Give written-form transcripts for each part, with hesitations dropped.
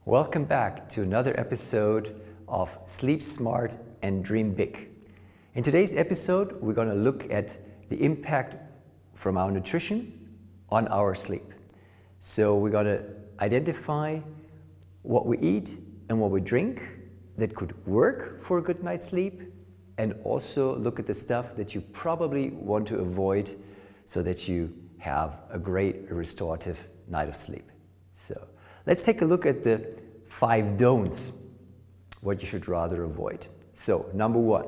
Welcome back to another episode of Sleep Smart and Dream Big. In today's episode, we're going to look at the impact from our nutrition on our sleep. So we're going to identify what we eat and what we drink that could work for a good night's sleep, and also look at the stuff that you probably want to avoid so that you have a great restorative night of sleep. So let's take a look at the 5 don'ts, what you should rather avoid. So number 1,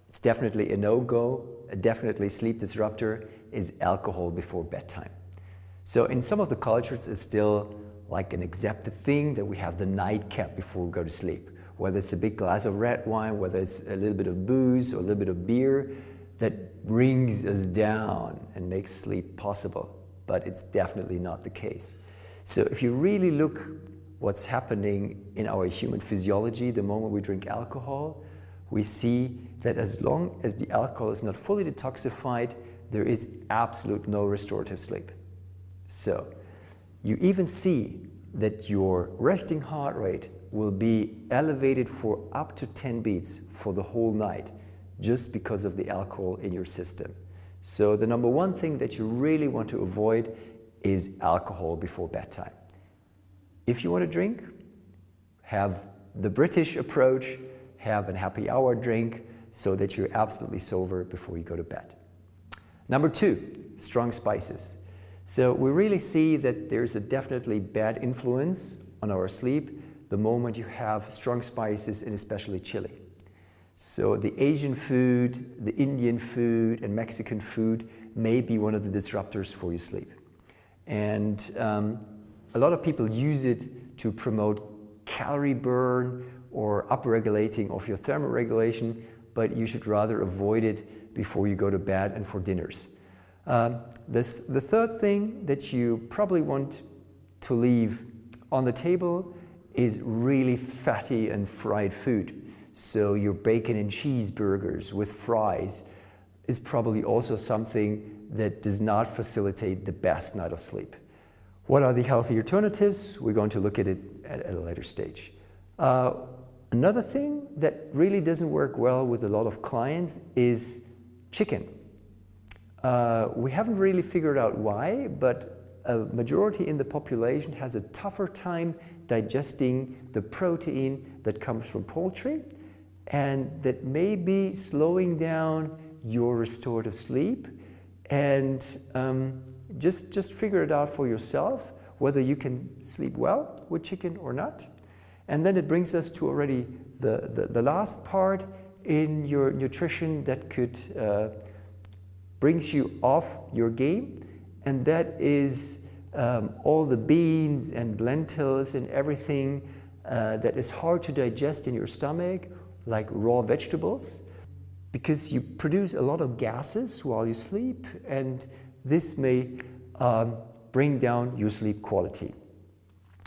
it's definitely a no-go, definitely sleep disruptor, is alcohol before bedtime. So in some of the cultures it's still like an accepted thing that we have the nightcap before we go to sleep. Whether it's a big glass of red wine, whether it's a little bit of booze or a little bit of beer, that brings us down and makes sleep possible. But it's definitely not the case. So if you really look what's happening in our human physiology the moment we drink alcohol, we see that as long as the alcohol is not fully detoxified, there is absolute no restorative sleep. So you even see that your resting heart rate will be elevated for up to 10 beats for the whole night just because of the alcohol in your system. So the number 1 thing that you really want to avoid is alcohol before bedtime. If you want to drink, have the British approach, have a happy hour drink so that you're absolutely sober before you go to bed. Number 2, strong spices. So we really see that there's a definitely bad influence on our sleep the moment you have strong spices, and especially chili. So the Asian food, the Indian food, and Mexican food may be one of the disruptors for your sleep. And a lot of people use it to promote calorie burn or upregulating of your thermoregulation, but you should rather avoid it before you go to bed and for dinners. The third thing that you probably want to leave on the table is really fatty and fried food. So your bacon and cheeseburgers with fries is probably also something that does not facilitate the best night of sleep. What are the healthy alternatives? We're going to look at it at a later stage. Another thing that really doesn't work well with a lot of clients is chicken. We haven't really figured out why, but a majority in the population has a tougher time digesting the protein that comes from poultry, and that may be slowing down your restorative sleep. And just figure it out for yourself whether you can sleep well with chicken or not. And then it brings us to already the last part in your nutrition that could brings you off your game, and that is all the beans and lentils and everything that is hard to digest in your stomach, like raw vegetables, because you produce a lot of gases while you sleep, and this may bring down your sleep quality.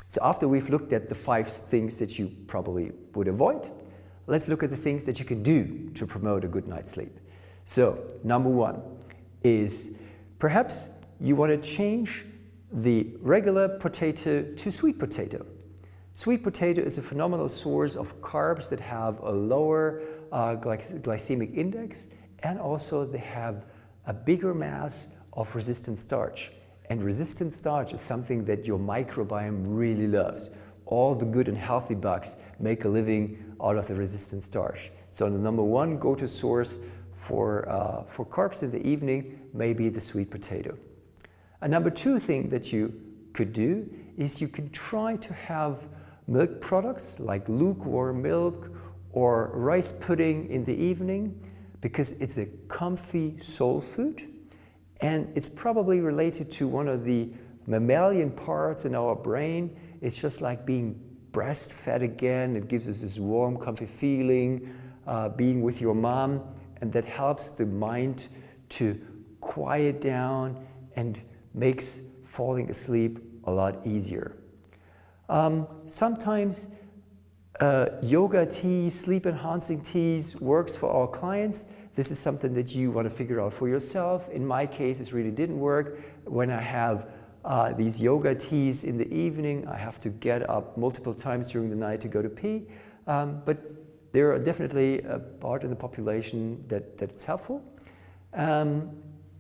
So after we've looked at the 5 things that you probably would avoid, let's look at the things that you can do to promote a good night's sleep. So number 1 is perhaps you want to change the regular potato to sweet potato. Sweet potato is a phenomenal source of carbs that have a lower glycemic index, and also they have a bigger mass of resistant starch. And resistant starch is something that your microbiome really loves. All the good and healthy bugs make a living out of the resistant starch. So the number 1 go-to source for carbs in the evening may be the sweet potato. A number 2 thing that you could do is you can try to have milk products like lukewarm milk or rice pudding in the evening, because it's a comfy soul food, and it's probably related to one of the mammalian parts in our brain. It's just like being breastfed again. It gives us this warm, comfy feeling, being with your mom, and that helps the mind to quiet down and makes falling asleep a lot easier. Sometimes yoga teas, sleep enhancing teas works for our clients. This is something that you want to figure out for yourself. In my case, it really didn't work. When I have these yoga teas in the evening. I have to get up multiple times during the night to go to pee. But there are definitely a part in the population that it's helpful.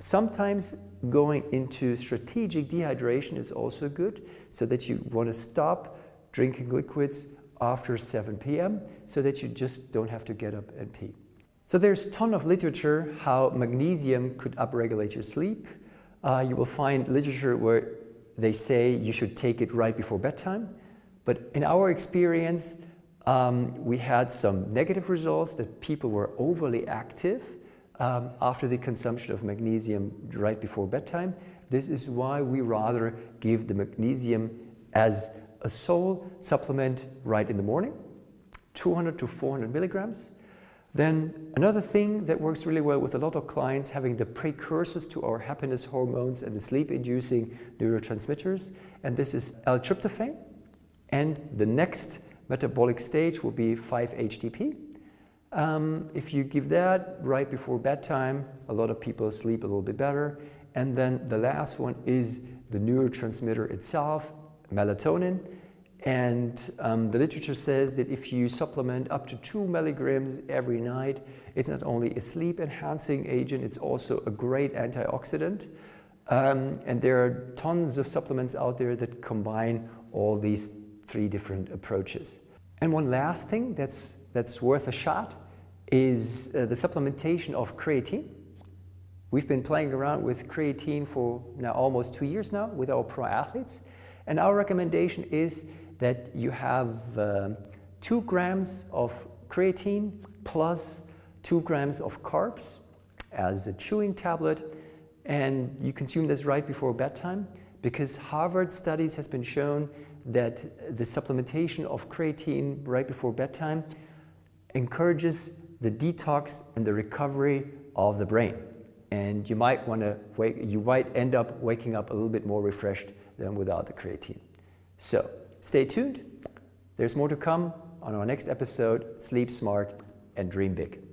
Sometimes going into strategic dehydration is also good, so that you want to stop drinking liquids after 7 p.m. so that you just don't have to get up and pee. So there's a ton of literature how magnesium could upregulate your sleep. You will find literature where they say you should take it right before bedtime. But in our experience, we had some negative results, that people were overly active after the consumption of magnesium right before bedtime. This is why we rather give the magnesium as a sole supplement right in the morning, 200 to 400 milligrams. Then another thing that works really well with a lot of clients, having the precursors to our happiness hormones and the sleep-inducing neurotransmitters, and this is L-tryptophan. And the next metabolic stage will be 5-HTP. If you give that right before bedtime, a lot of people sleep a little bit better. And then the last one is the neurotransmitter itself, melatonin. And the literature says that if you supplement up to 2 milligrams every night, it's not only a sleep-enhancing agent, it's also a great antioxidant. And there are tons of supplements out there that combine all these 3 different approaches. And one last thing that's worth a shot is the supplementation of creatine. We've been playing around with creatine for now almost 2 years now with our pro athletes. And our recommendation is that you have 2 grams of creatine plus 2 grams of carbs as a chewing tablet, and you consume this right before bedtime, because Harvard studies has been shown that the supplementation of creatine right before bedtime encourages the detox and the recovery of the brain. And you might end up waking up a little bit more refreshed than without the creatine. So stay tuned. There's more to come on our next episode. Sleep smart and dream big.